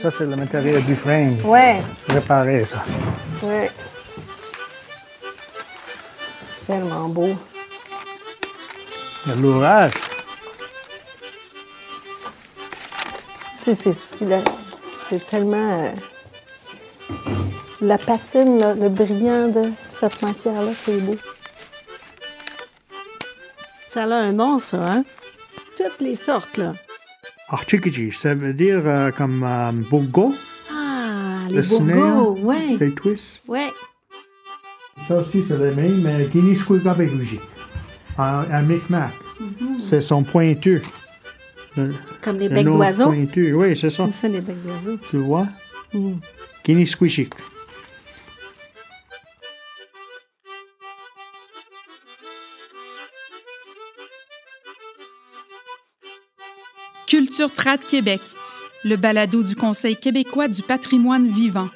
Ça, c'est le matériel du frame. Ouais. Réparer ça. Ouais. C'est tellement beau. Il y a de l'ouvrage. Tu sais, c'est tellement... la patine, là, le brillant de cette matière-là, c'est beau. Ça a un nom, ça, hein? Toutes les sortes, là. Archikiji, ça veut dire comme bongo. Ah, les Le bongos, snare, ouais. les twists. Ouais. Ça aussi, c'est le même, mais Guinness-Squigabéguji. Un Micmac. C'est son pointu. Comme des Le becs nose d'oiseau. pointu. Oui, c'est ça. C'est ça, des becs d'oiseau. Tu vois? Mm. Guinness-Squishik. Culture Trad Québec, le balado du Conseil québécois du patrimoine vivant.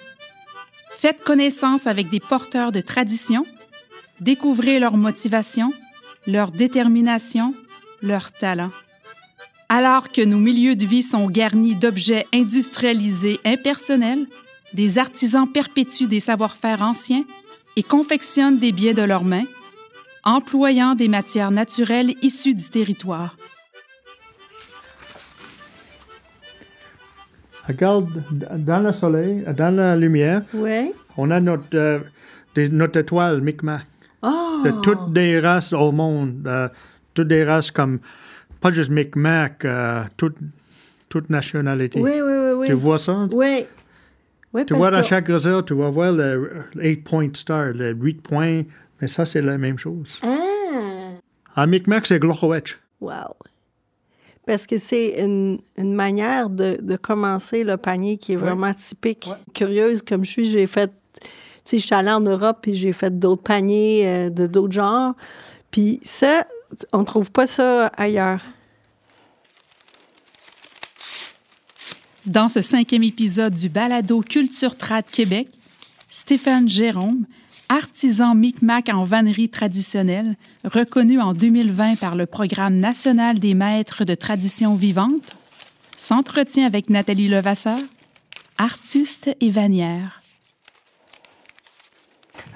Faites connaissance avec des porteurs de traditions, découvrez leur motivation, leur détermination, leur talent. Alors que nos milieux de vie sont garnis d'objets industrialisés impersonnels, des artisans perpétuent des savoir-faire anciens et confectionnent des biens de leurs mains, employant des matières naturelles issues du territoire. Regarde, dans le soleil, dans la lumière, Ouais. on a notre étoile Micmac. Oh! De toutes des races au monde. Toutes des races comme, pas juste Micmac, toute nationalité. Oui, oui, oui, oui. Tu vois ça? Oui. Oui, Tu vois dans chaque réseau, tu vas voir le 8-point star, le 8 points, mais ça, c'est la même chose. Ah! En Micmac, c'est Glochowetch. Wow! Parce que c'est une manière de commencer le panier qui est vraiment typique. Ouais. Curieuse comme je suis, j'ai fait... Tu sais, je suis allée en Europe puis j'ai fait d'autres paniers de d'autres genres. Puis ça, on trouve pas ça ailleurs. Dans ce 5e épisode du balado Culture Trad Québec, Stéphane Jérôme, artisan Micmac en vannerie traditionnelle, reconnu en 2020 par le Programme national des maîtres de tradition vivante, s'entretient avec Nathalie Levasseur, artiste et vannière.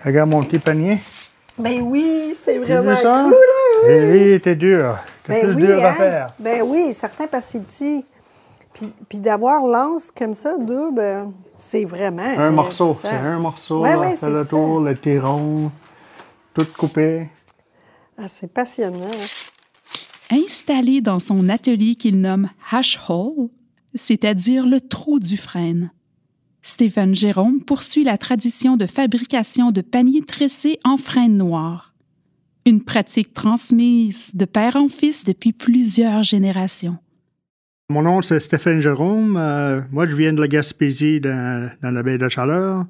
Regarde mon petit panier. Ben oui, c'est Tu vraiment veux ça? cool, là, oui. Et il était dur. C'est Ben plus oui, dur à hein? faire. Ben oui, certain parce que c'est petit. Puis d'avoir l'anse comme ça, double, c'est vraiment Un morceau. intéressant. C'est un morceau. Ouais, là, ouais, fait c'est le ça. tour, le tiron, tout coupé. Ah, c'est passionnant. Installé dans son atelier qu'il nomme Hash Hole, c'est-à-dire le trou du frêne, Stéphane Jérôme poursuit la tradition de fabrication de paniers tressés en frêne noir. Une pratique transmise de père en fils depuis plusieurs générations. Mon nom, c'est Stéphane Jérôme. Moi, je viens de la Gaspésie, dans la baie de Chaleur.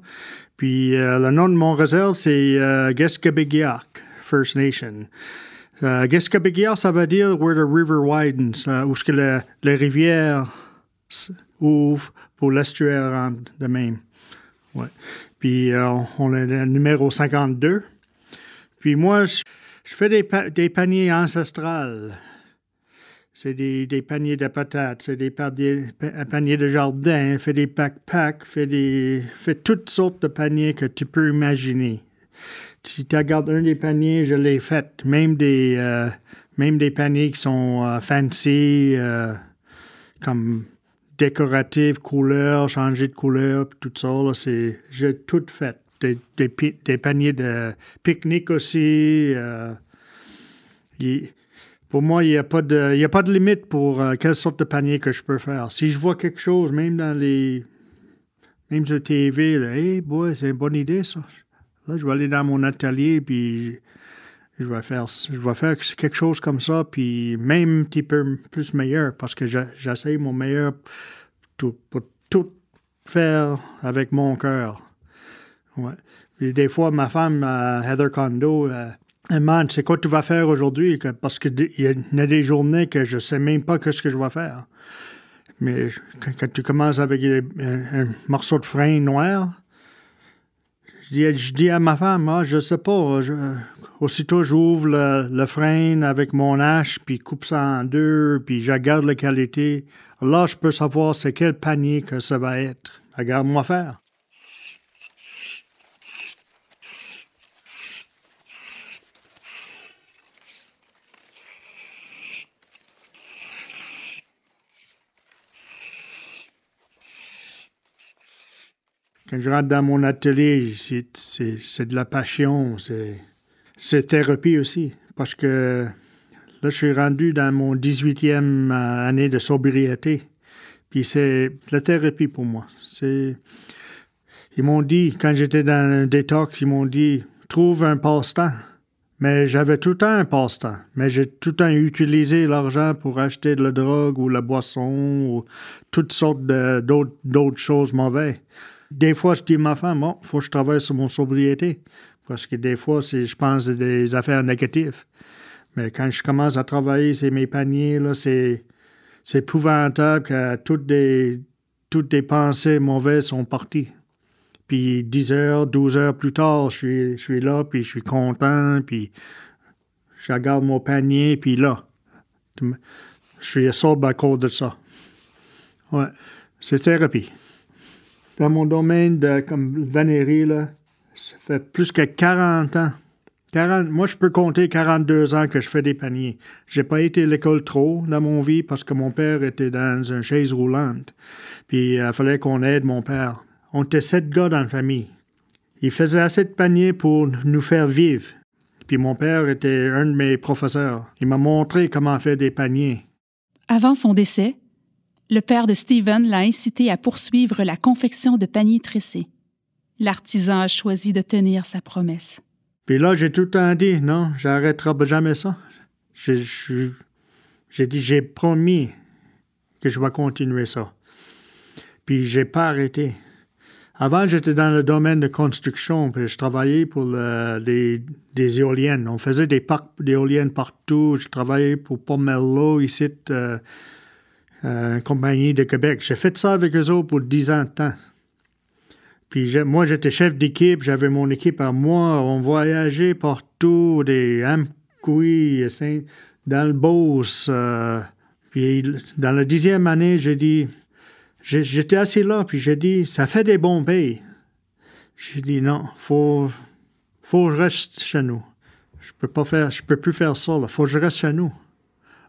Puis, le nom de mon réserve, c'est Guescabegiark First Nation. Guescabegiark, ça veut dire « where the river widens », où ce que la rivière ouvre pour l'estuaire de même. Ouais. Puis, on est le numéro 52. Puis moi, je fais des paniers ancestrales. C'est des paniers de patates, c'est des paniers de jardin, fait des backpacks, fait toutes sortes de paniers que tu peux imaginer. Si tu regardes un des paniers, je l'ai fait. Même des paniers qui sont fancy, comme décoratifs, couleurs, changer de couleur, tout ça, là, j'ai tout fait. Des paniers de pique-nique aussi. Pour moi, il n'y a pas de limite pour quelle sorte de panier que je peux faire. Si je vois quelque chose, même sur TV, là, hey boy, c'est une bonne idée, ça. Là, je vais aller dans mon atelier, puis je vais faire quelque chose comme ça, puis même un petit peu plus meilleur, parce que j'essaie mon meilleur pour tout faire avec mon cœur. Ouais. Puis des fois, ma femme, Heather Kondo, elle me demande, c'est quoi tu vas faire aujourd'hui? Parce qu'il y a des journées que je ne sais même pas ce que je vais faire. Mais quand tu commences avec un morceau de frein noir, Je dis à ma femme, ah, je sais pas, aussitôt j'ouvre le frein avec mon hache, puis coupe ça en deux, puis je regarde la qualité. Là, je peux savoir c'est quel panier que ça va être. Regarde-moi faire. Quand je rentre dans mon atelier, c'est de la passion, c'est thérapie aussi. Parce que là, je suis rendu dans mon 18e année de sobriété. Puis c'est la thérapie pour moi. Ils m'ont dit, quand j'étais dans un détox, ils m'ont dit, trouve un passe-temps. Mais j'avais tout le temps un passe-temps. Mais j'ai tout le temps utilisé l'argent pour acheter de la drogue ou la boisson ou toutes sortes d'autres choses mauvaises. Des fois, je dis à ma femme, bon, il faut que je travaille sur mon sobriété. Parce que des fois, je pense à des affaires négatives. Mais quand je commence à travailler sur mes paniers, là, c'est épouvantable que toutes des pensées mauvaises sont parties. Puis 10 heures, 12 heures plus tard, je suis là, puis je suis content, puis je regarde mon panier, puis là, je suis sobre à cause de ça. Ouais, c'est thérapie. Dans mon domaine comme vannerie, là, ça fait plus que 40 ans. Moi, je peux compter 42 ans que je fais des paniers. J'ai pas été à l'école trop dans mon vie parce que mon père était dans une chaise roulante. Puis il fallait qu'on aide mon père. On était 7 gars dans la famille. Il faisait assez de paniers pour nous faire vivre. Puis mon père était un de mes professeurs. Il m'a montré comment faire des paniers. Avant son décès, le père de Steven l'a incité à poursuivre la confection de paniers tressés. L'artisan a choisi de tenir sa promesse. Puis là, j'ai tout le temps dit, non, j'arrêterai jamais ça. J'ai dit, j'ai promis que je vais continuer ça. Puis j'ai pas arrêté. Avant, j'étais dans le domaine de construction, puis je travaillais pour des éoliennes. On faisait des parcs d'éoliennes partout. Je travaillais pour Pomerleau, ici, une compagnie de Québec. J'ai fait ça avec eux autres pour 10 ans de temps. Puis moi, j'étais chef d'équipe, j'avais mon équipe à moi. On voyageait partout, des Amqui, dans le Beauce. Puis dans la 10e année, j'ai dit, j'étais assis là, puis j'ai dit, ça fait des bons pays. J'ai dit, non, faut que je reste chez nous. Je peux plus faire ça, là. Faut que je reste chez nous.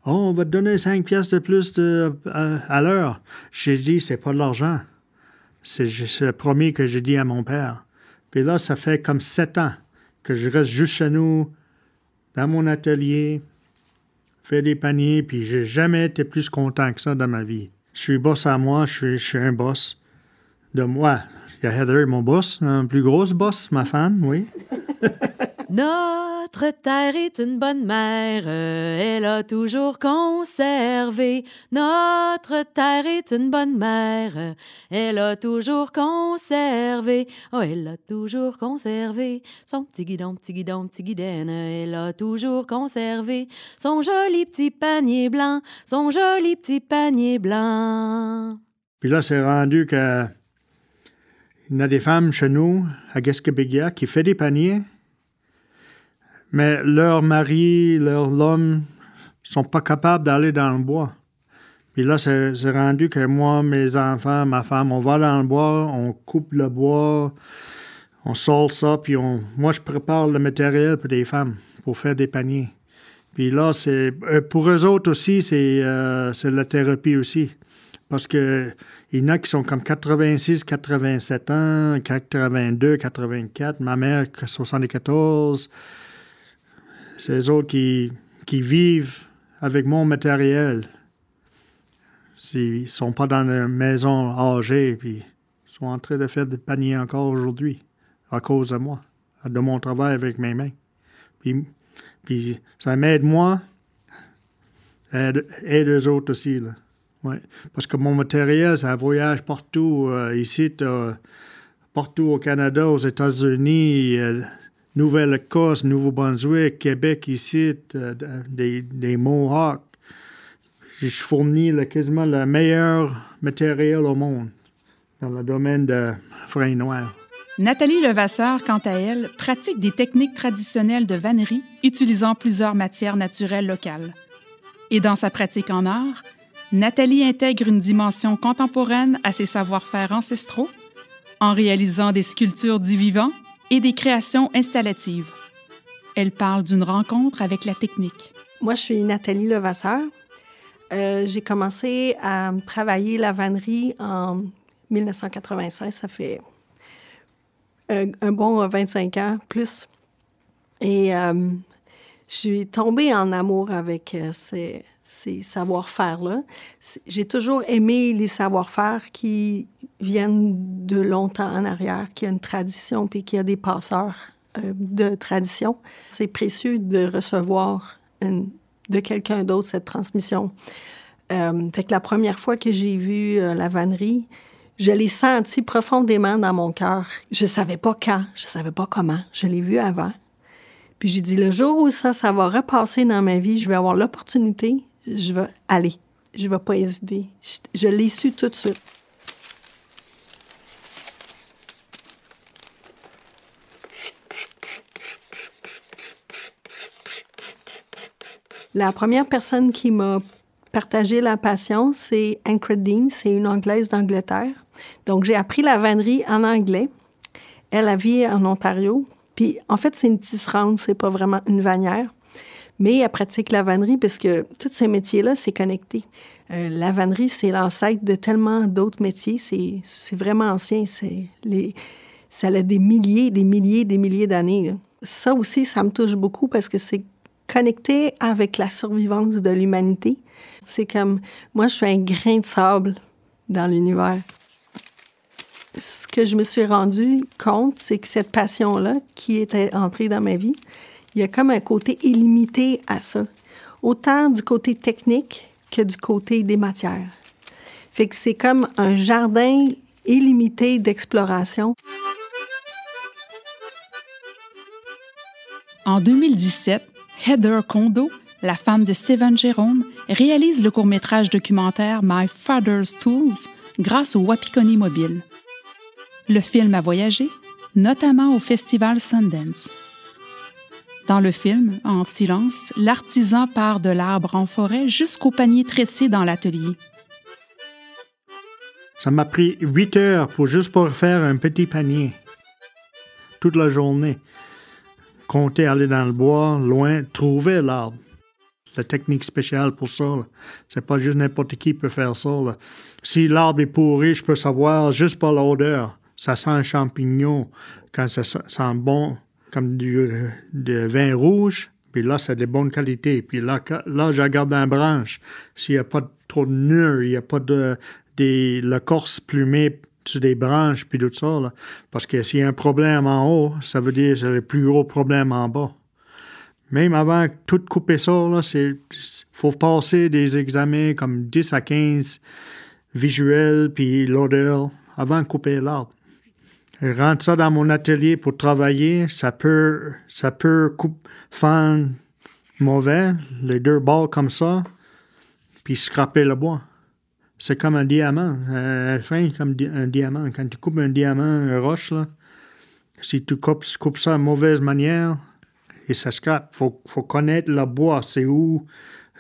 Oh, on va te donner 5 piastres de plus à l'heure. J'ai dit, c'est pas de l'argent. C'est le premier que j'ai dit à mon père. Puis là, ça fait comme 7 ans que je reste juste chez nous, dans mon atelier, faire des paniers, puis j'ai jamais été plus content que ça dans ma vie. Je suis boss à moi, je suis un boss de moi. Il y a Heather, mon boss, un plus gros boss, ma femme, oui. Notre terre est une bonne mère, elle a toujours conservé. Notre terre est une bonne mère, elle a toujours conservé. Oh, elle a toujours conservé son petit guidon, petit guidon, petit guidaine. Elle a toujours conservé son joli petit panier blanc, son joli petit panier blanc. Puis là, c'est rendu que il y a des femmes chez nous, à Guesquebéguiac, qui font des paniers. Mais leur mari, l'homme, sont pas capables d'aller dans le bois. Puis là, c'est rendu que moi, mes enfants, ma femme, on va dans le bois, on coupe le bois, on sort ça, puis moi, je prépare le matériel pour des femmes, pour faire des paniers. Puis là, pour eux autres aussi, c'est la thérapie aussi. Parce que il y en a qui sont comme 86, 87 ans, 82, 84, ma mère, 74... C'est eux autres qui vivent avec mon matériel. Ils ne sont pas dans une maison âgée, puis ils sont en train de faire des paniers encore aujourd'hui, à cause de moi, de mon travail avec mes mains. Puis ça m'aide moi, aide eux autres aussi. Là. Ouais. Parce que mon matériel, ça voyage partout, ici, partout au Canada, aux États-Unis, Nouvelle-Écosse, Nouveau-Brunswick, Québec, ici, des Mohawks. Je fournis quasiment le meilleur matériel au monde dans le domaine de frein noir. Nathalie Levasseur, quant à elle, pratique des techniques traditionnelles de vannerie utilisant plusieurs matières naturelles locales. Et dans sa pratique en art, Nathalie intègre une dimension contemporaine à ses savoir-faire ancestraux en réalisant des sculptures du vivant et des créations installatives. Elle parle d'une rencontre avec la technique. Moi, je suis Nathalie Levasseur. J'ai commencé à travailler la vannerie en 1996. Ça fait un bon 25 ans, plus. Et je suis tombée en amour avec ces savoir-faire-là. J'ai toujours aimé les savoir-faire qui viennent de longtemps en arrière, qui a une tradition, puis qui a des passeurs de tradition. C'est précieux de recevoir de quelqu'un d'autre cette transmission. Fait que la première fois que j'ai vu la vannerie, je l'ai senti profondément dans mon cœur. Je savais pas quand, je savais pas comment. Je l'ai vu avant. Puis j'ai dit, le jour où ça va repasser dans ma vie, je vais avoir l'opportunité, je vais aller. Je vais pas hésiter. Je l'ai su tout de suite. La première personne qui m'a partagé la passion, c'est Ancred Dean, c'est une Anglaise d'Angleterre. Donc, j'ai appris la vannerie en anglais. Elle vit en Ontario. Puis, en fait, c'est une tisserande, c'est pas vraiment une vannière. Mais elle pratique la vannerie parce que tous ces métiers-là, c'est connecté. La vannerie, c'est l'ancêtre de tellement d'autres métiers. C'est vraiment ancien. Ça a des milliers d'années. Là. Ça aussi, ça me touche beaucoup parce que c'est connecté avec la survivance de l'humanité. C'est comme, moi, je suis un grain de sable dans l'univers. Ce que je me suis rendu compte, c'est que cette passion-là, qui était entrée dans ma vie, il y a comme un côté illimité à ça. Autant du côté technique que du côté des matières. Fait que c'est comme un jardin illimité d'exploration. En 2017, Heather Kondo, la femme de Stephen Jerome, réalise le court-métrage documentaire My Father's Tools grâce au Wapikoni Mobile. Le film a voyagé, notamment au festival Sundance. Dans le film, en silence, l'artisan part de l'arbre en forêt jusqu'au panier tressé dans l'atelier. Ça m'a pris 8 heures pour faire un petit panier. Toute la journée. Compter, aller dans le bois, loin, trouver l'arbre. La technique spéciale pour ça, là. C'est pas juste n'importe qui peut faire ça, là. Si l'arbre est pourri, je peux savoir juste par l'odeur. Ça sent un champignon. Quand ça sent bon, comme du vin rouge, puis là, c'est de bonne qualité. Puis là je regarde dans la branche. S'il n'y a pas trop de nœuds, il n'y a pas de l'écorce plumée sur des branches, puis tout ça, là. Parce que s'il y a un problème en haut, ça veut dire que c'est le plus gros problème en bas. Même avant de tout couper ça, il faut passer des examens comme 10 à 15 visuels, puis l'odeur, avant de couper l'arbre. Je rentre ça dans mon atelier pour travailler, ça peut faire mauvais, les deux bords comme ça, puis scraper le bois. C'est comme un diamant, fin comme un diamant. Quand tu coupes un diamant, une roche, là, si tu coupes ça de mauvaise manière, et ça scrape. Faut connaître le bois, c'est où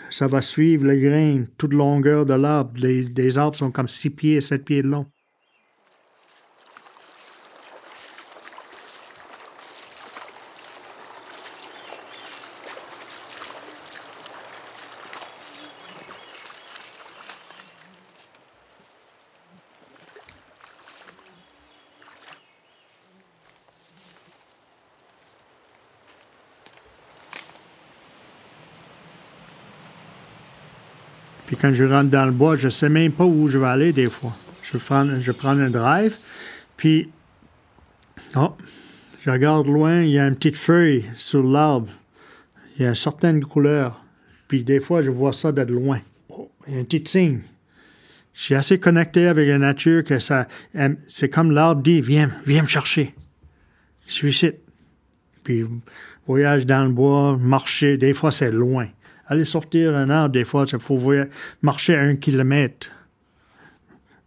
ça va suivre les grains, toute longueur de l'arbre. Les arbres sont comme 6 pieds, 7 pieds de long. Puis quand je rentre dans le bois, je ne sais même pas où je vais aller des fois. Je prends un drive, puis je regarde loin, il y a une petite feuille sur l'arbre. Il y a une certaine couleur. Puis des fois, je vois ça de loin. Il y a un petit signe. Je suis assez connecté avec la nature que c'est comme l'arbre dit, viens me chercher. Je suis ici. Puis voyage dans le bois, marcher, des fois c'est loin. Aller sortir un arbre, des fois, il faut marcher 1 kilomètre.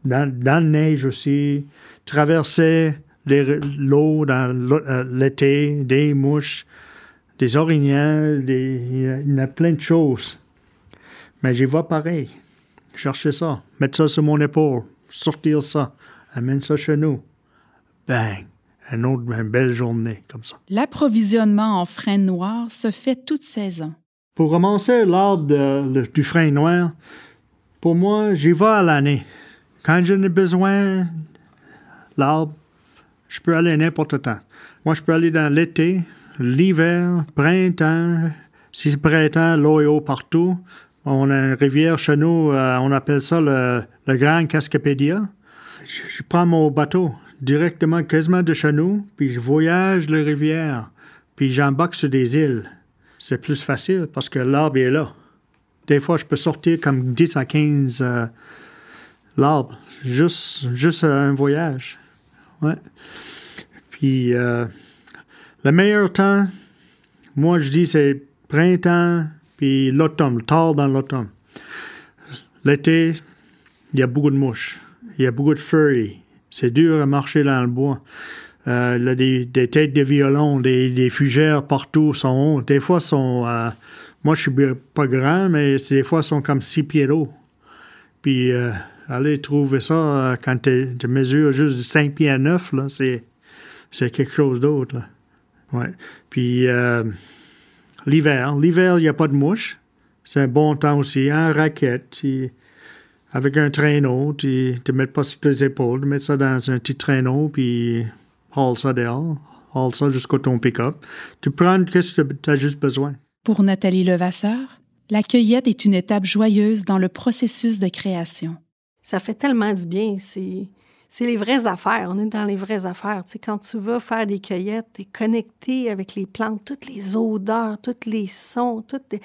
Dans la neige aussi, traverser l'eau dans l'été, des mouches, des orignaux, il y a plein de choses. Mais j'y vois pareil. Chercher ça, mettre ça sur mon épaule, sortir ça, amène ça chez nous. Bang! Une belle journée comme ça. L'approvisionnement en frein noir se fait toute saison. Pour ramasser l'arbre du frein noir, pour moi, j'y vais à l'année. Quand j'en ai besoin, l'arbre, je peux aller n'importe temps. Moi, je peux aller dans l'été, l'hiver, printemps. Si c'est printemps, l'eau est haut partout. On a une rivière chez nous, on appelle ça le Grand Cascapédia. Je prends mon bateau directement quasiment de chez nous, puis je voyage la rivière, puis j'embarque sur des îles. C'est plus facile parce que l'arbre est là. Des fois, je peux sortir comme 10 à 15 l'arbres, juste un voyage. Ouais. Puis, le meilleur temps, moi, je dis, c'est printemps, puis l'automne, tard dans l'automne. L'été, il y a beaucoup de mouches, il y a beaucoup de feuilles. C'est dur à marcher dans le bois. Il y a des têtes de violon, des fougères partout sont hautes. Des fois, moi, je suis pas grand, mais des fois, ils sont comme 6 pieds d'eau. Puis, aller trouver ça quand tu mesures juste 5 pieds à 9, là, c'est quelque chose d'autre. Là. Ouais. Puis, l'hiver, il n'y a pas de mouches. C'est un bon temps aussi. En raquette, avec un traîneau, tu ne mets pas sur tes épaules, tu mets ça dans un petit traîneau, puis haul ça dehors, haul ça jusqu'au ton pick-up. Tu prends ce que tu as juste besoin. Pour Nathalie Levasseur, la cueillette est une étape joyeuse dans le processus de création. Ça fait tellement du bien. C'est les vraies affaires. On est dans les vraies affaires. Tu sais, quand tu vas faire des cueillettes, tu es connecté avec les plantes, toutes les odeurs, tous les sons, Tu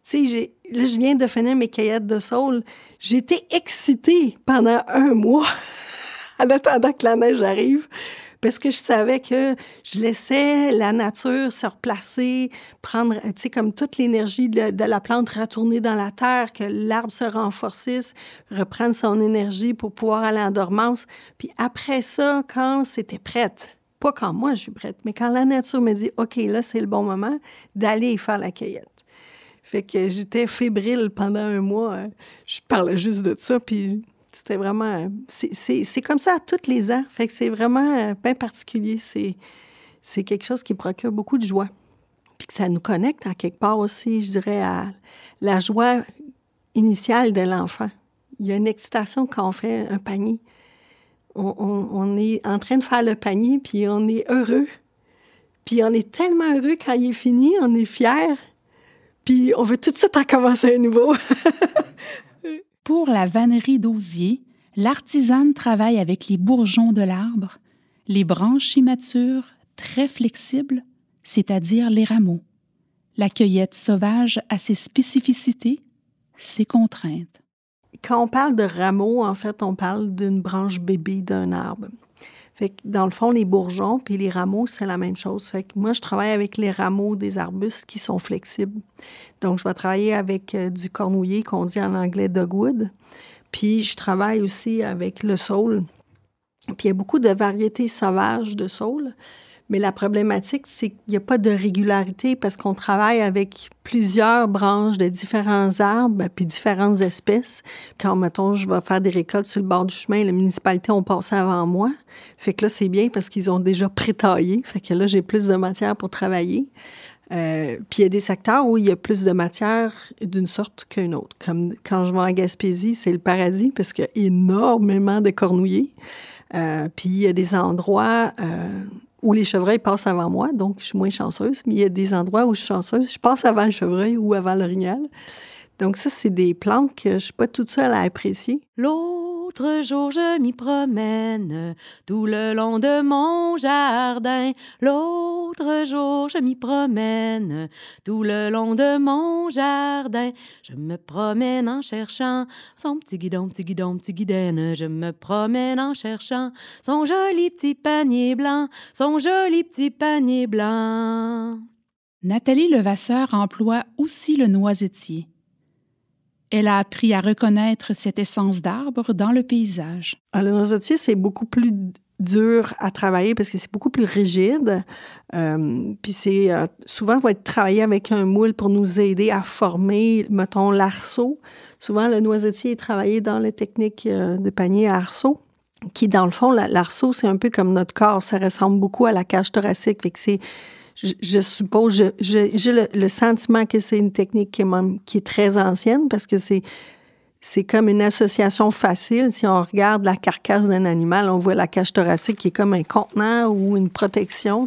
sais, là, je viens de finir mes cueillettes de saule. J'étais excitée pendant 1 mois en attendant que la neige arrive parce que je savais que je laissais la nature se replacer, prendre, tu sais, comme toute l'énergie de la plante retourner dans la terre, que l'arbre se renforcisse, reprendre son énergie pour pouvoir aller en dormance. Puis après ça, quand c'était prête, pas quand moi je suis prête, mais quand la nature me dit « OK, là, c'est le bon moment », d'aller faire la cueillette. Fait que j'étais fébrile pendant 1 mois. Je parlais juste de ça, puis c'était vraiment... C'est comme ça à tous les ans. Fait que c'est vraiment bien particulier. C'est quelque chose qui procure beaucoup de joie. Puis que ça nous connecte à quelque part aussi, je dirais, à la joie initiale de l'enfant. Il y a une excitation quand on fait un panier. On est en train de faire le panier, puis on est heureux. Puis on est tellement heureux quand il est fini, on est fiers. Puis on veut tout de suite recommencer à nouveau. Pour la vannerie d'osier, l'artisane travaille avec les bourgeons de l'arbre, les branches immatures, très flexibles, c'est-à-dire les rameaux. La cueillette sauvage a ses spécificités, ses contraintes. Quand on parle de rameaux, en fait, on parle d'une branche bébé d'un arbre. Fait que dans le fond, les bourgeons puis les rameaux, c'est la même chose. Fait que moi, je travaille avec les rameaux des arbustes qui sont flexibles. Donc, je vais travailler avec du cornouiller, qu'on dit en anglais dogwood. Puis, je travaille aussi avec le saule. Puis, il y a beaucoup de variétés sauvages de saule. Mais la problématique, c'est qu'il n'y a pas de régularité parce qu'on travaille avec plusieurs branches de différents arbres puis différentes espèces. Quand, mettons, je vais faire des récoltes sur le bord du chemin, la municipalité ont passé avant moi. Fait que là, c'est bien parce qu'ils ont déjà pré-taillé. Fait que là, j'ai plus de matière pour travailler. Puis il y a des secteurs où il y a plus de matière d'une sorte qu'une autre. Comme quand je vais en Gaspésie, c'est le paradis parce qu'il y a énormément de cornouillers. Puis il y a des endroits... où les chevreuils passent avant moi, donc je suis moins chanceuse. Mais il y a des endroits où je suis chanceuse, je passe avant le chevreuil ou avant l'orignal. Donc ça, c'est des plantes que je suis pas toute seule à apprécier. L'autre jour, je m'y promène tout le long de mon jardin. L'autre jour, je m'y promène tout le long de mon jardin. Je me promène en cherchant son petit guidon, petit guidon, petit guidaine. Je me promène en cherchant son joli petit panier blanc, son joli petit panier blanc. Nathalie Levasseur emploie aussi le noisetier. Elle a appris à reconnaître cette essence d'arbre dans le paysage. Le noisetier, c'est beaucoup plus dur à travailler parce que c'est beaucoup plus rigide. Puis c'est souvent, on va être travaillé avec un moule pour nous aider à former, mettons, l'arceau. Souvent, le noisetier est travaillé dans la technique de panier à arceau, qui, dans le fond, l'arceau, c'est un peu comme notre corps. Ça ressemble beaucoup à la cage thoracique. Fait que c'est, je suppose, j'ai le sentiment que c'est une technique qui est très ancienne parce que c'est comme une association facile. Si on regarde la carcasse d'un animal, on voit la cage thoracique qui est comme un contenant ou une protection.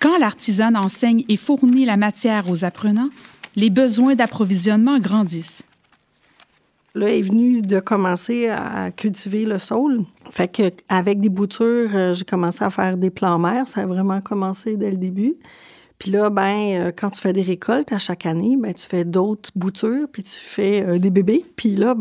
Quand l'artisan enseigne et fournit la matière aux apprenants, les besoins d'approvisionnement grandissent. Là, est venu de commencer à cultiver le saule. Fait que avec des boutures, j'ai commencé à faire des plants mères. Ça a vraiment commencé dès le début. Puis là, quand tu fais des récoltes à chaque année, tu fais d'autres boutures, puis tu fais des bébés. Puis là,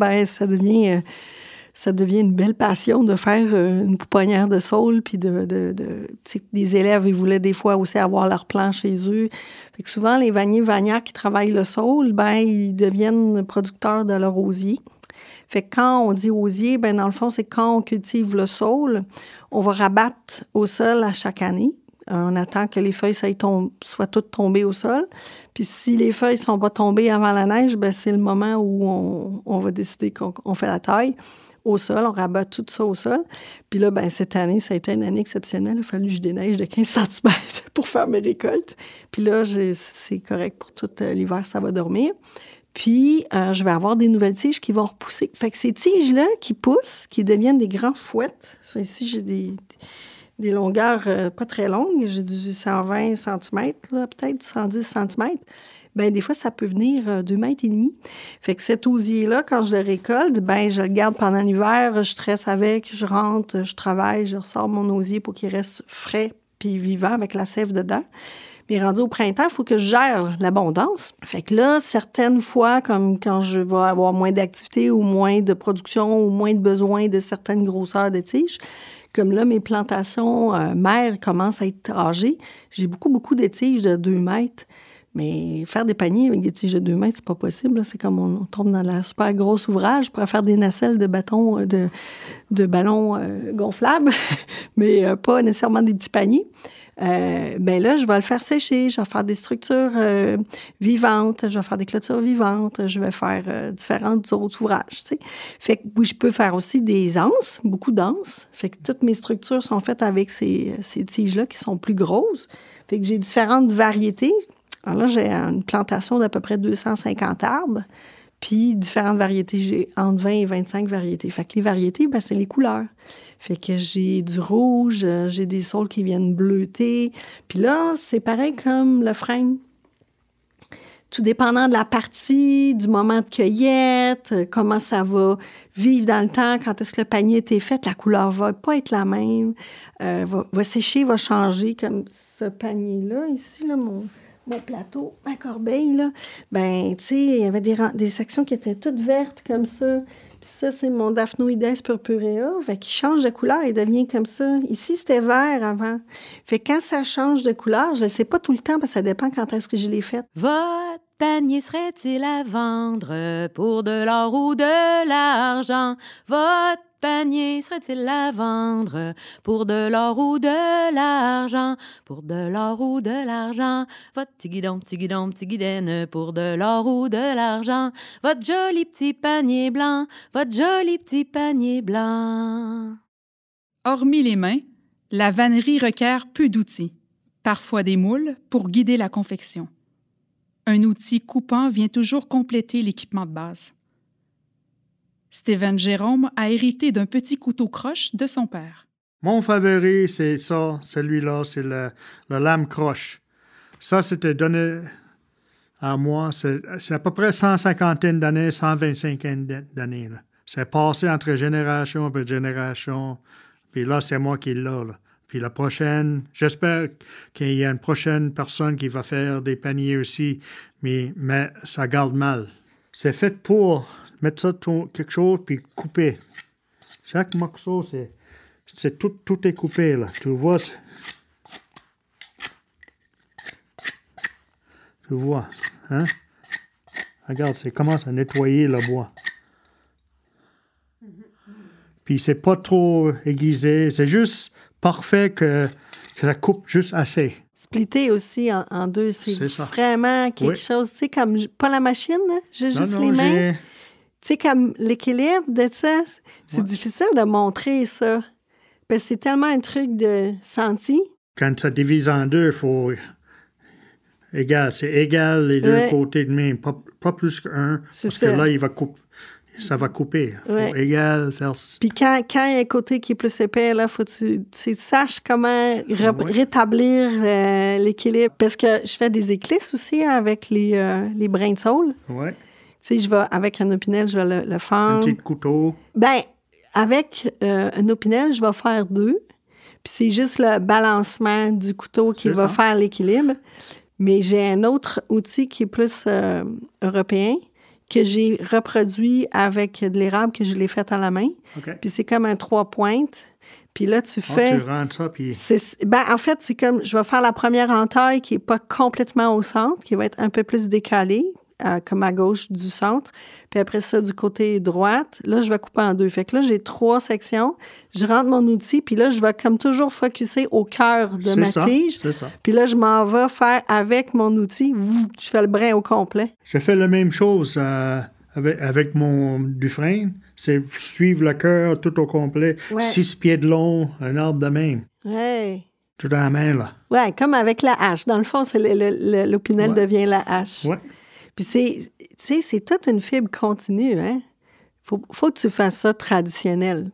ça devient une belle passion de faire une pouponnière de saule. Puis des élèves, ils voulaient des fois aussi avoir leur plan chez eux. Fait que souvent, les vanniers-vannières qui travaillent le saule, ils deviennent producteurs de leur osier. Fait que quand on dit osier, dans le fond, c'est quand on cultive le saule, on va rabattre au sol à chaque année. On attend que les feuilles soient toutes tombées au sol. Puis si les feuilles ne sont pas tombées avant la neige, c'est le moment où on va décider qu'on fait la taille au sol. On rabat tout ça au sol. Puis là, cette année, ça a été une année exceptionnelle. Il a fallu que je déneige de 15 cm pour faire mes récoltes. Puis là, c'est correct pour tout l'hiver, ça va dormir. Puis, je vais avoir des nouvelles tiges qui vont repousser. Fait que ces tiges-là qui poussent, qui deviennent des grands fouettes. Ça, ici, j'ai des longueurs pas très longues. J'ai du 120 cm, peut-être du 110 cm. Des fois, ça peut venir 2,5 mètres. Fait que cet osier-là, quand je le récolte, je le garde pendant l'hiver, je tresse avec, je rentre, je travaille, je ressors mon osier pour qu'il reste frais puis vivant avec la sève dedans. Mais rendu au printemps, il faut que je gère l'abondance. Fait que là, certaines fois, comme quand je vais avoir moins d'activité ou moins de production ou moins de besoin de certaines grosseurs de tiges, comme là, mes plantations mères commencent à être âgées, j'ai beaucoup de tiges de 2 mètres. Mais faire des paniers avec des tiges de 2 mètres, c'est pas possible. Là. C'est comme on tombe dans la super grosse ouvrage pour faire des nacelles de ballons gonflables, mais pas nécessairement des petits paniers. Là, je vais le faire sécher, je vais faire des structures vivantes, je vais faire des clôtures vivantes, je vais faire différents autres ouvrages, tu sais. Fait que oui, je peux faire aussi des anses, beaucoup d'anses. Fait que toutes mes structures sont faites avec ces tiges-là qui sont plus grosses. Fait que j'ai différentes variétés. Alors là, j'ai une plantation d'à peu près 250 arbres, puis différentes variétés. J'ai entre 20 et 25 variétés. Fait que les variétés, c'est les couleurs. Fait que j'ai du rouge, j'ai des saules qui viennent bleuter. Puis là, c'est pareil comme le frêne. Tout dépendant de la partie, du moment de cueillette, comment ça va vivre dans le temps, quand est-ce que le panier a été fait, la couleur va pas être la même, va sécher, va changer, comme ce panier-là, ici, là, mon plateau, ma corbeille, là, tu sais, il y avait des sections qui étaient toutes vertes comme ça. Puis ça, c'est mon Daphnoides purpurea. Fait qu'il change de couleur, il devient comme ça. Ici, c'était vert avant. Fait que quand ça change de couleur, je ne sais pas tout le temps, parce que ça dépend quand est-ce que je l'ai fait. Votre panier serait-il à vendre pour de l'or ou de l'argent? Votre panier serait-il à vendre pour de l'or ou de l'argent? Pour de l'or ou de l'argent? Votre tigidon, tigidène, pour de l'or ou de l'argent? Votre joli petit panier blanc, votre joli petit panier blanc. Hormis les mains, la vannerie requiert peu d'outils, parfois des moules pour guider la confection. Un outil coupant vient toujours compléter l'équipement de base. Stephen Jérôme a hérité d'un petit couteau croche de son père. Mon favori, c'est ça, celui-là, c'est le lame croche. Ça, c'était donné à moi, c'est à peu près 150 d'années, 125 d'années. Là. C'est passé entre génération et génération. Puis là, c'est moi qui l'ai. Là. Puis la prochaine, j'espère qu'il y a une prochaine personne qui va faire des paniers aussi, mais ça garde mal. C'est fait pour mettre ça quelque chose puis couper. Chaque morceau, c'est tout est coupé là. Tu vois? Tu vois? Hein? Regarde, ça commence à nettoyer le bois. Puis c'est pas trop aiguisé. C'est juste parfait que ça coupe juste assez. Splitter aussi en deux, c'est ça. vraiment quelque chose, tu sais, comme, pas la machine, hein? J'ai juste les mains. Tu sais, comme l'équilibre de ça, c'est difficile de montrer ça. Parce que c'est tellement un truc de senti. Quand ça divise en deux, il faut... C'est égal les deux côtés de même, pas plus qu'un. Parce que là, ça va couper. Il faut égal faire... Puis quand il y a un côté qui est plus épais, là, faut que tu saches comment rétablir l'équilibre. Parce que je fais des éclisses aussi avec les brins de saule. Oui. Tu sais, je vais, avec un opinel, je vais le fendre. Un petit couteau. Ben, avec un opinel, je vais faire 2. Puis c'est juste le balancement du couteau qui va faire l'équilibre. Mais j'ai un autre outil qui est plus européen, que j'ai reproduit avec de l'érable que je l'ai fait à la main. Okay. Puis c'est comme un 3 pointes. Puis là, tu fais... tu rentres ça, puis... en fait, c'est comme... Je vais faire la première entaille qui n'est pas complètement au centre, qui va être un peu plus décalée, comme à gauche du centre. Puis après ça, du côté droite, là, je vais couper en 2. Fait que là, j'ai 3 sections. Je rentre mon outil, puis là, je vais comme toujours focusser au cœur de ma tige. C'est ça. Puis là, je m'en vais faire avec mon outil. Je fais le brin au complet. Je fais la même chose avec mon Dufresne. C'est suivre le cœur tout au complet. 6 pieds de long, un arbre de même. Oui. Tout à la main, là. Oui, comme avec la hache. Dans le fond, c'est l'opinel devient la hache. Oui. Puis c'est toute une fibre continue, hein? Faut que tu fasses ça traditionnel.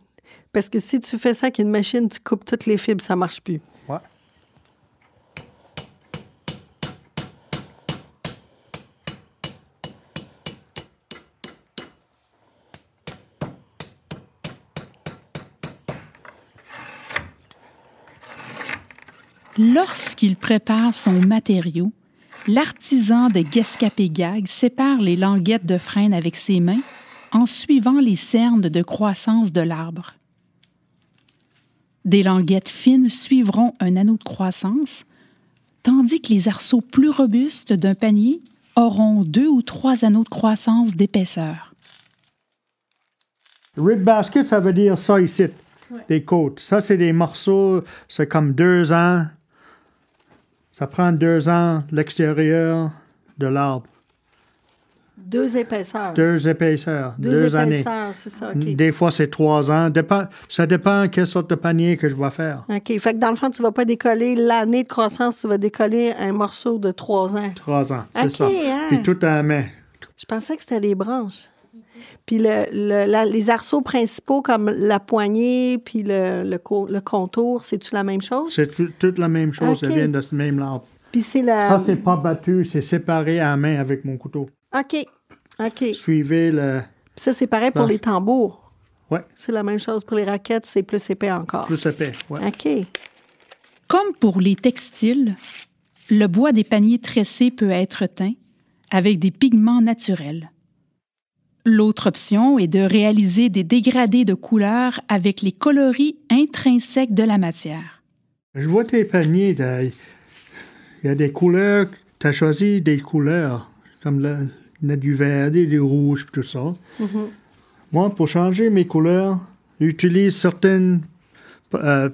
Parce que si tu fais ça avec une machine, tu coupes toutes les fibres, ça marche plus. Ouais. Lorsqu'il prépare son matériau, l'artisan de Guescapégag sépare les languettes de frêne avec ses mains en suivant les cernes de croissance de l'arbre. Des languettes fines suivront un anneau de croissance, tandis que les arceaux plus robustes d'un panier auront 2 ou 3 anneaux de croissance d'épaisseur. Rib basket, ça veut dire ça ici, des côtes. Ça, c'est des morceaux, c'est comme 2 ans. Ça prend 2 ans l'extérieur de l'arbre. 2 épaisseurs. 2 épaisseurs. 2 années. épaisseurs, c'est ça, OK. Des fois, c'est 3 ans. Ça dépend quelle sorte de panier que je vais faire. OK. Fait que dans le fond, tu ne vas pas décoller l'année de croissance, tu vas décoller un morceau de 3 ans. 3 ans, c'est ça. Hein? Puis tout à la main. Je pensais que c'était des branches. Puis les arceaux principaux, comme la poignée puis le contour, c'est-tu la même chose? C'est toute la même chose. Ça vient de ce même arbre. Puis c'est Ça, c'est pas battu. C'est séparé à la main avec mon couteau. OK. Suivez le... Puis ça, c'est pareil pour les tambours. Oui. C'est la même chose pour les raquettes, c'est plus épais encore. Plus épais, oui. OK. Comme pour les textiles, le bois des paniers tressés peut être teint avec des pigments naturels. L'autre option est de réaliser des dégradés de couleurs avec les coloris intrinsèques de la matière. Je vois tes paniers, il y a des couleurs, tu as choisi des couleurs, comme il y a du vert, du rouge, tout ça. Mm-hmm. Moi, pour changer mes couleurs, j'utilise certaines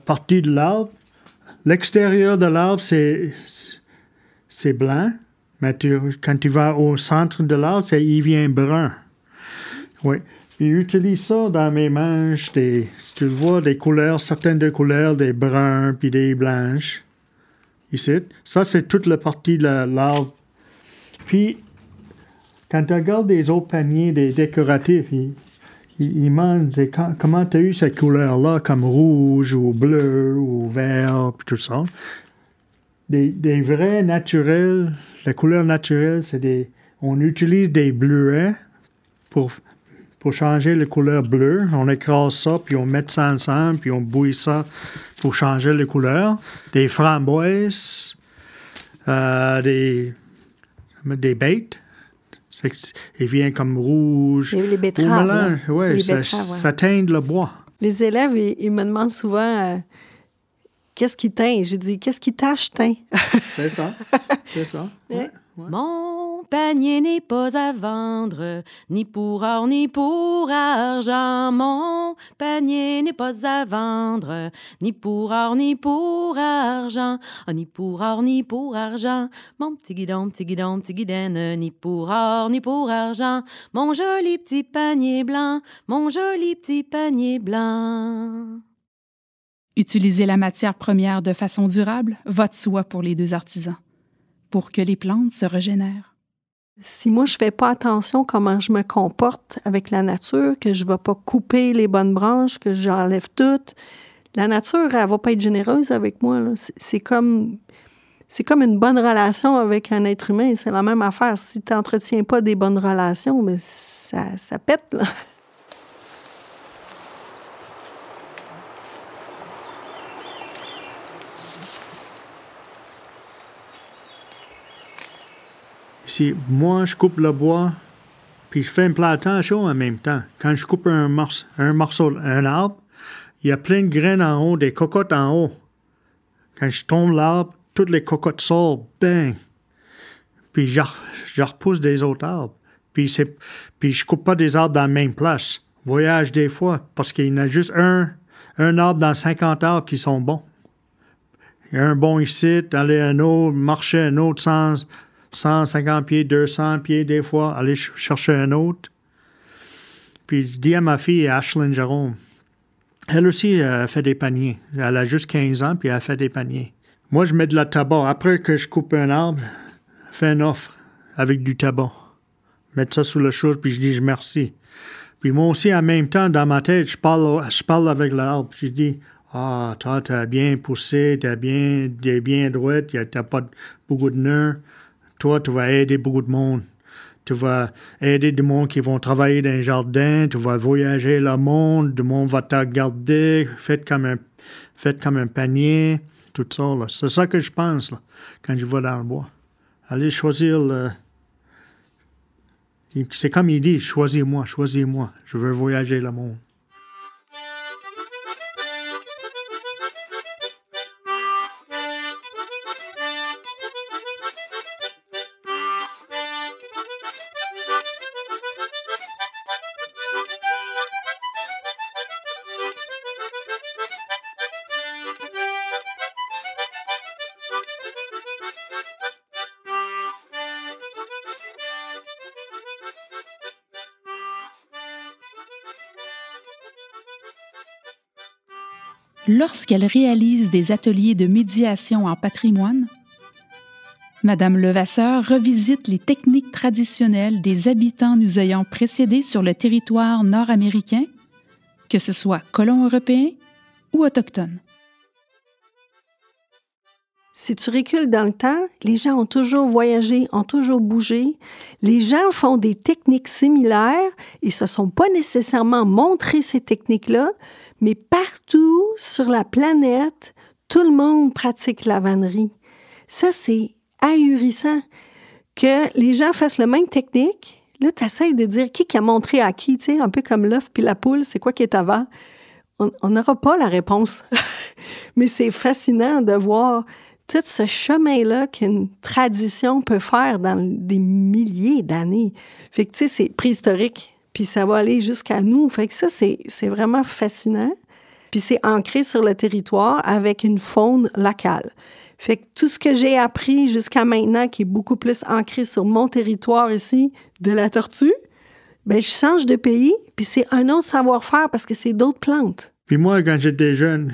parties de l'arbre. L'extérieur de l'arbre, c'est blanc, mais quand tu vas au centre de l'arbre, il vient brun. Oui. Puis j'utilise ça dans mes manches, tu vois, des couleurs, certaines des couleurs, des bruns puis des blanches. Ici. Ça, c'est toute la partie de l'arbre. Puis, quand tu regardes des autres paniers, des décoratifs, ils demandent comment tu as eu cette couleur-là, comme rouge ou bleu ou vert, puis tout ça. Des vrais naturels, la couleur naturelle, on utilise des bleuets pour changer la couleur bleue. On écrase ça, puis on met ça ensemble, puis on bouille ça pour changer la couleur. Des framboises, des bêtes. Il vient comme rouge. Les betteraves. Oui, ça teint le bois. Les élèves, ils me demandent souvent qu'est-ce qui teint. J'ai dit, qu'est-ce qui tache teint? C'est ça. C'est ça. Ouais. Ouais. Mon panier n'est pas à vendre, ni pour or, ni pour argent. Mon panier n'est pas à vendre, ni pour or, ni pour argent. Ah, ni pour or, ni pour argent. Mon petit guidon, ni pour or, ni pour argent. Mon joli petit panier blanc, mon joli petit panier blanc. Utiliser la matière première de façon durable va de soi pour les deux artisans, pour que les plantes se régénèrent. Si moi, je fais pas attention comment je me comporte avec la nature, que je vais pas couper les bonnes branches, que j'enlève toutes, la nature, elle va pas être généreuse avec moi, là. C'est comme une bonne relation avec un être humain. C'est la même affaire. Si tu n'entretiens pas des bonnes relations, mais ça pète, là. Si moi, je coupe le bois, puis je fais une plantation en même temps. Quand je coupe un arbre, il y a plein de graines en haut, des cocottes en haut. Quand je tombe l'arbre, toutes les cocottes sortent, bang! Puis je repousse des autres arbres. Puis je coupe pas des arbres dans la même place. Voyage des fois, parce qu'il y en a juste un arbre dans 50 arbres qui sont bons. Il y a un bon ici, aller un autre, marcher un autre sens. 150 pieds, 200 pieds des fois, aller chercher un autre. Puis je dis à ma fille, Ashlyn Jérôme, elle aussi fait des paniers. Elle a juste 15 ans, puis elle fait des paniers. Moi, je mets de la tabac. Après que je coupe un arbre, je fais une offre avec du tabac. Mettre ça sous la chose, puis je dis merci. Puis moi aussi, en même temps, dans ma tête, je parle avec l'arbre. Je dis, ah, toi, t'as bien poussé, t'es bien droite, t'as pas beaucoup de nœuds. Toi, tu vas aider beaucoup de monde. Tu vas aider du monde qui vont travailler dans les jardins. Tu vas voyager le monde. Du monde va te regarder. Faites comme un panier. Tout ça, là. C'est ça que je pense, là, quand je vais dans le bois. Allez choisir le... C'est comme il dit, choisis-moi. Je veux voyager le monde. Lorsqu'elle réalise des ateliers de médiation en patrimoine, Madame Levasseur revisite les techniques traditionnelles des habitants nous ayant précédés sur le territoire nord-américain, que ce soit colons européens ou autochtones. Si tu recules dans le temps, les gens ont toujours voyagé, ont toujours bougé. Les gens font des techniques similaires et se sont pas nécessairement montré ces techniques-là, mais partout sur la planète, tout le monde pratique la vannerie. Ça, c'est ahurissant. Que les gens fassent la même technique, là, tu essaies de dire qui a montré à qui, tu sais, un peu comme l'œuf puis la poule, c'est quoi qui est avant? On n'aura pas la réponse. Mais c'est fascinant de voir tout ce chemin-là qu'une tradition peut faire dans des milliers d'années. Fait que, tu sais, c'est préhistorique, puis ça va aller jusqu'à nous. Fait que ça, c'est vraiment fascinant. Puis c'est ancré sur le territoire avec une faune locale. Fait que tout ce que j'ai appris jusqu'à maintenant, qui est beaucoup plus ancré sur mon territoire ici, de la tortue, bien, je change de pays, puis c'est un autre savoir-faire parce que c'est d'autres plantes. Puis moi, quand j'étais jeune,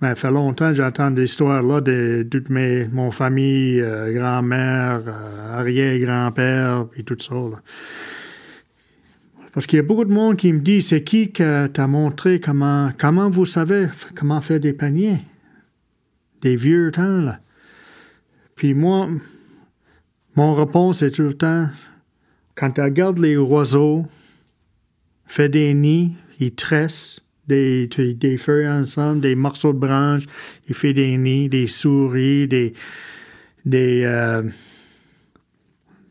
ça fait longtemps que j'entends des histoires-là de toute mon famille, grand-mère, arrière-grand-père, puis tout ça, là. Parce qu'il y a beaucoup de monde qui me dit, c'est qui t'a montré comment vous savez comment faire des paniers? Des vieux temps, là. Puis moi, mon réponse est tout le temps, quand tu regardes les oiseaux, fait des nids, ils tressent des feuilles ensemble, des morceaux de branches, ils font des nids, des souris, des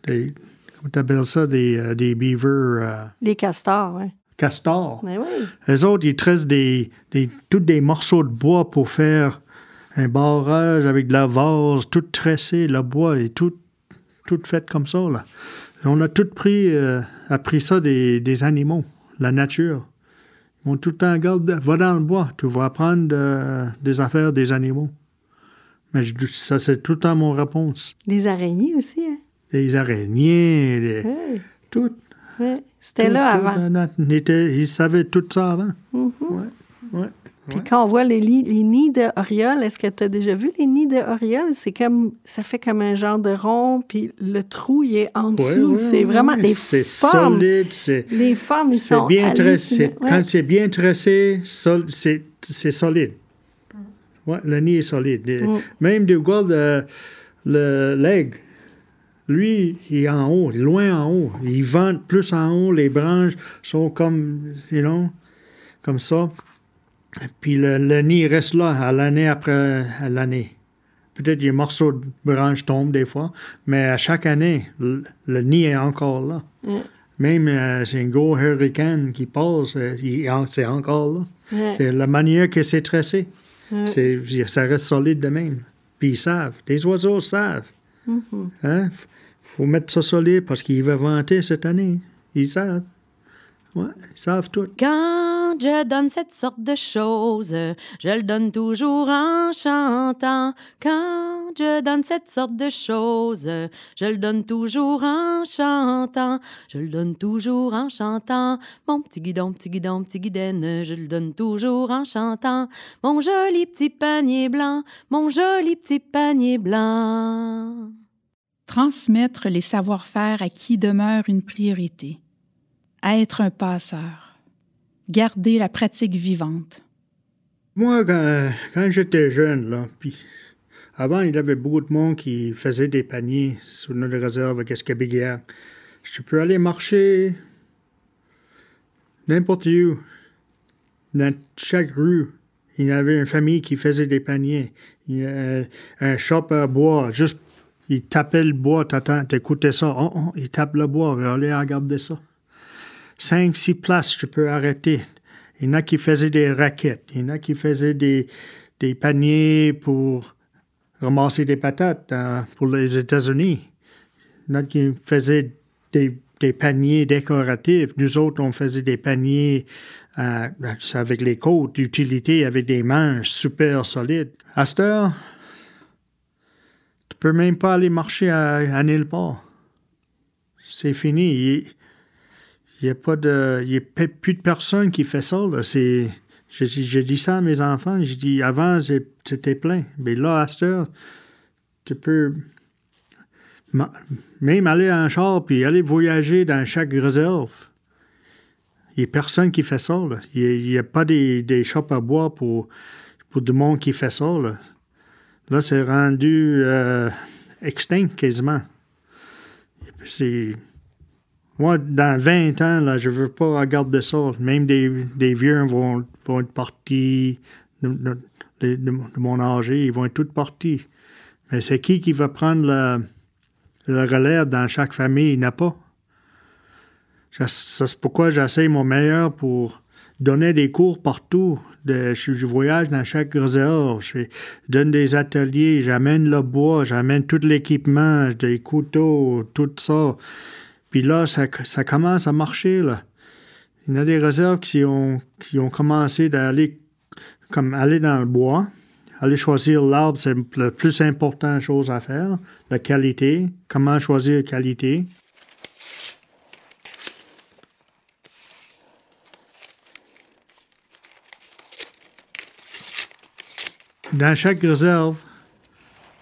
comment t'appelles ça, des beavers? Les castors, oui. Castors. Mais oui. Les autres, ils tressent tous des morceaux de bois pour faire un barrage avec de la vase, tout tressé, le bois est tout tout fait comme ça, là. On a tout appris ça des animaux, la nature. Ils vont tout le temps, va dans le bois, tu vas apprendre des affaires des animaux. Mais ça, c'est tout le temps mon réponse. Les araignées aussi, hein? Les araignées, tout. Oui, c'était là avant. Ils savaient tout ça avant. Ouais. Puis quand on voit les nids d'orioles, est-ce que tu as déjà vu les nids d'orioles? Ça fait comme un genre de rond, puis le trou, il est en dessous. C'est vraiment des formes. C'est solide. Les formes, ils sont bien tressées. Quand c'est bien tressé, c'est solide. Ouais, le nid est solide. Même du gars, l'aigle, lui, il est en haut, loin en haut. Il vente plus en haut, les branches sont comme, comme ça. Puis le nid reste là à l'année après l'année. Peut-être des morceaux de branches tombent des fois, mais à chaque année, le nid est encore là. Même c'est un gros hurricane qui passe, c'est encore là. C'est la manière que c'est tressé. Ça reste solide de même. Puis ils savent. Les oiseaux savent. Hein? Faut mettre ça solide parce qu'ils veulent vanter cette année. Ils savent. Ouais, ils savent tout. Quand je donne cette sorte de choses, je le donne toujours en chantant. Quand je donne cette sorte de choses, je le donne toujours en chantant. Je le donne toujours en chantant. Mon petit guidon, petit guidon, petit guidaine, je le donne toujours en chantant. Mon joli petit panier blanc, mon joli petit panier blanc. Transmettre les savoir-faire à qui demeure une priorité. Être un passeur. Garder la pratique vivante. Moi, quand j'étais jeune, là, puis avant, il y avait beaucoup de monde qui faisait des paniers sur notre réserve à Escabéguiac. Je peux aller marcher n'importe où. Dans chaque rue, il y avait une famille qui faisait des paniers. Il y a un shop à bois, juste, il tapait le bois, t'écoutais ça. Il tape le bois, allez regarder ça. 5-6 places, je peux arrêter. Il y en a qui faisaient des raquettes. Il y en a qui faisaient des paniers pour ramasser des patates pour les États-Unis. Il y en a qui faisaient des paniers décoratifs. Nous autres, on faisait des paniers avec les côtes d'utilité, avec des manches super solides. À cette heure, tu peux même pas aller marcher à nulle part. C'est fini. Il n'y a plus de personne qui fait ça. Là. Je dis ça à mes enfants. Je dis, avant, c'était plein. Mais là, à cette heure, tu peux même aller en char puis aller voyager dans chaque réserve. Il n'y a personne qui fait ça. Là. Il n'y a pas des shops à bois pour du monde qui fait ça. Là c'est rendu extinct quasiment. Moi, dans 20 ans, là, je ne veux pas regarder ça. Même des vieux vont être partis de mon âge, ils vont être tous partis. Mais c'est qui va prendre le relève dans chaque famille? Il n'y en a pas. C'est pourquoi j'essaie mon meilleur pour donner des cours partout. Je voyage dans chaque réserve. Je donne des ateliers, j'amène le bois, j'amène tout l'équipement, des couteaux, tout ça. Puis là, ça commence à marcher, là. Il y en a des réserves qui ont commencé aller dans le bois. Aller choisir l'arbre, c'est la plus importante chose à faire. La qualité. Comment choisir la qualité. Dans chaque réserve,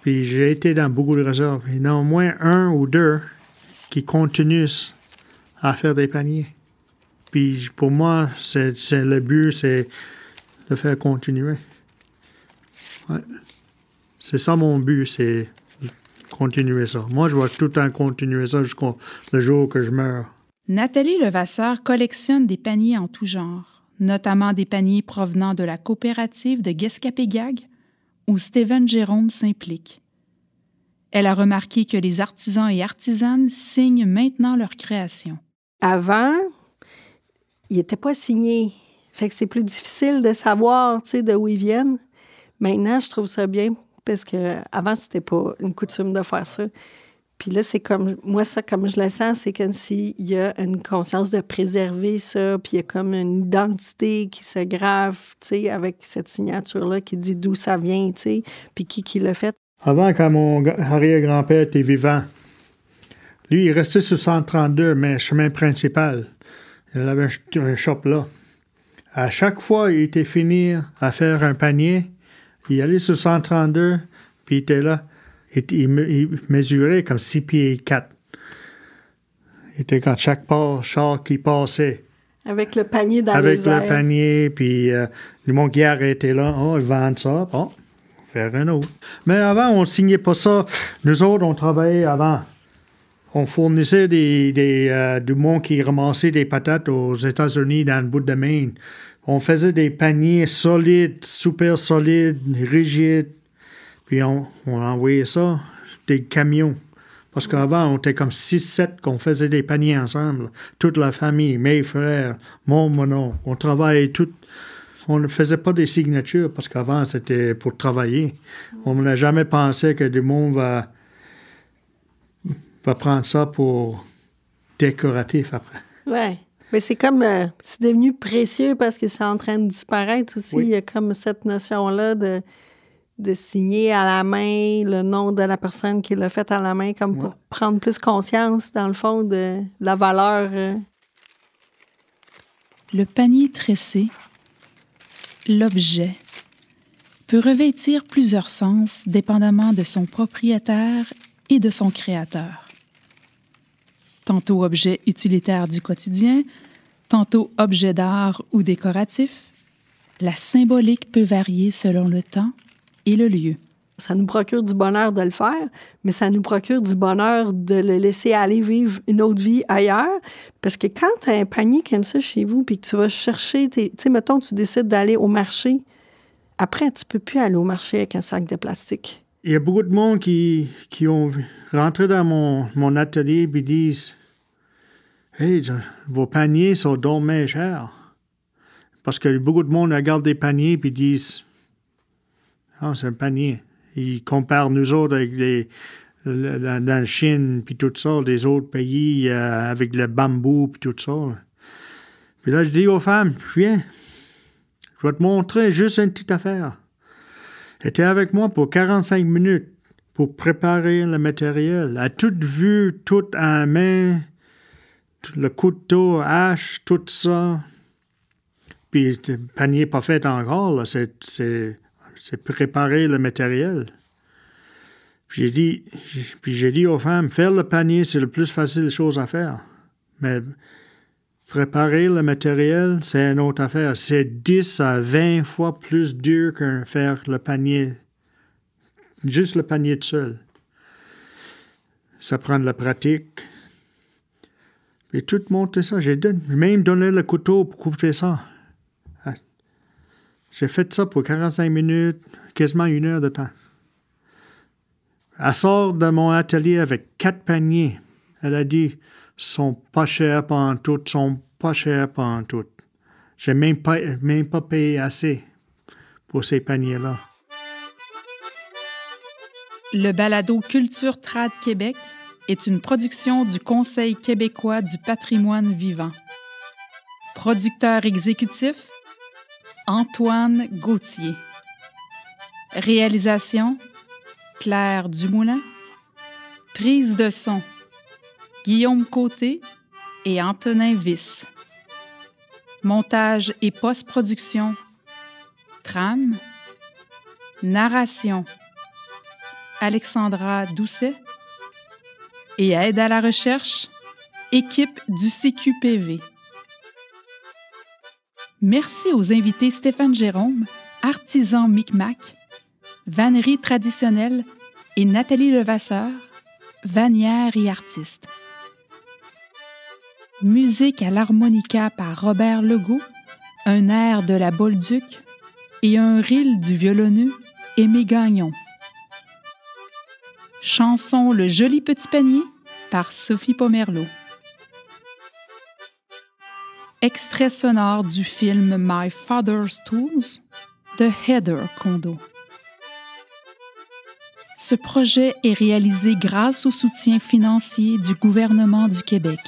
puis j'ai été dans beaucoup de réserves, il y en a au moins 1 ou 2 qui continuent à faire des paniers. Puis pour moi, c'est le but, c'est de faire continuer. Ouais. C'est ça mon but, c'est continuer ça. Moi, je vais tout le temps continuer ça jusqu'au jour que je meurs. Nathalie Levasseur collectionne des paniers en tout genre, notamment des paniers provenant de la coopérative de Guescapéguag, où Stephen Jérôme s'implique. Elle a remarqué que les artisans et artisanes signent maintenant leur création. Avant, ils n'étaient pas signés. Fait que c'est plus difficile de savoir, tu sais, d'où ils viennent. Maintenant, je trouve ça bien parce que avant c'était pas une coutume de faire ça. Puis là, c'est comme, moi, ça, comme je le sens, c'est comme s'il y a une conscience de préserver ça, puis il y a comme une identité qui se grave, tu sais, avec cette signature-là qui dit d'où ça vient, tu sais, puis qui l'a fait. Avant, quand mon arrière-grand-père était vivant, lui, il restait sur 132, mais chemin principal. Il avait un shop là. À chaque fois, il était fini à faire un panier, il allait sur 132, puis il était là. Il mesurait comme 6 pieds 4. Il était quand chaque char qui passait. Avec le panier dans Avec les airs. le panier, puis le monde qui arrêtait là. Oh, ils vendent ça. Bon, faire un autre. Mais avant, on ne signait pas ça. Nous autres, on travaillait avant. On fournissait du monde qui ramassait des patates aux États-Unis dans le bout de Maine. On faisait des paniers solides, super solides, rigides. Puis on envoyait ça, des camions. Parce qu'avant, on était comme 6-7 qu'on faisait des paniers ensemble. Toute la famille, mes frères, mon oncle. On travaillait tout. On ne faisait pas des signatures parce qu'avant, c'était pour travailler. On n'a jamais pensé que du monde va prendre ça pour décoratif après. Oui. Mais c'est comme, c'est devenu précieux parce que c'est en train de disparaître aussi. Oui. Il y a comme cette notion-là de signer à la main le nom de la personne qui l'a fait à la main, comme pour prendre plus conscience, dans le fond, de la valeur. Le panier tressé, l'objet, peut revêtir plusieurs sens dépendamment de son propriétaire et de son créateur. Tantôt objet utilitaire du quotidien, tantôt objet d'art ou décoratif, la symbolique peut varier selon le temps et le lieu. Ça nous procure du bonheur de le faire, mais ça nous procure du bonheur de le laisser aller vivre une autre vie ailleurs. Parce que quand tu as un panier comme ça chez vous, puis que tu vas chercher, tu sais, mettons, tu décides d'aller au marché, après, tu peux plus aller au marché avec un sac de plastique. Il y a beaucoup de monde qui ont rentré dans mon atelier et disent « Hey, vos paniers sont dommage chers. » Parce que beaucoup de monde regarde des paniers et disent « Ah, c'est un panier. » Ils comparent nous autres avec dans la Chine puis tout ça, des autres pays avec le bambou puis tout ça. Puis là, je dis aux femmes, viens, je vais te montrer juste une petite affaire. Elle était avec moi pour 45 minutes pour préparer le matériel. Elle a tout vu, tout en main, le couteau, hache, tout ça. Puis le panier pas fait encore, là, c'est préparer le matériel. Puis j'ai dit aux femmes, faire le panier, c'est le plus facile chose à faire. Mais préparer le matériel, c'est une autre affaire. C'est 10 à 20 fois plus dur que faire le panier, juste le panier tout seul. Ça prend de la pratique. Puis tout monter ça. J'ai même donné le couteau pour couper ça. J'ai fait ça pour 45 minutes, quasiment 1 heure de temps. Elle sort de mon atelier avec 4 paniers. Elle a dit, sont pas chers pantoute, sont pas chers pantoute. J'ai même pas payé assez pour ces paniers-là. Le balado Culture Trad Québec est une production du Conseil québécois du patrimoine vivant. Producteur exécutif, Antoine Gauthier. Réalisation, Claire Dumoulin. Prise de son, Guillaume Côté et Antonin Vyss. Montage et post-production, Tram. Narration, Alexandra Doucet. Et aide à la recherche, équipe du CQPV. Merci aux invités Stéphane Jérôme, artisan Micmac, vannerie traditionnelle, et Nathalie Levasseur, vannière et artiste. Musique à l'harmonica par Robert Legault, un air de la Bolduc et un reel du violonneux Aimé Gagnon. Chanson Le Joli Petit Panier par Sophie Pomerleau. Extrait sonore du film My Father's Tools de Heather Kondo. Ce projet est réalisé grâce au soutien financier du gouvernement du Québec.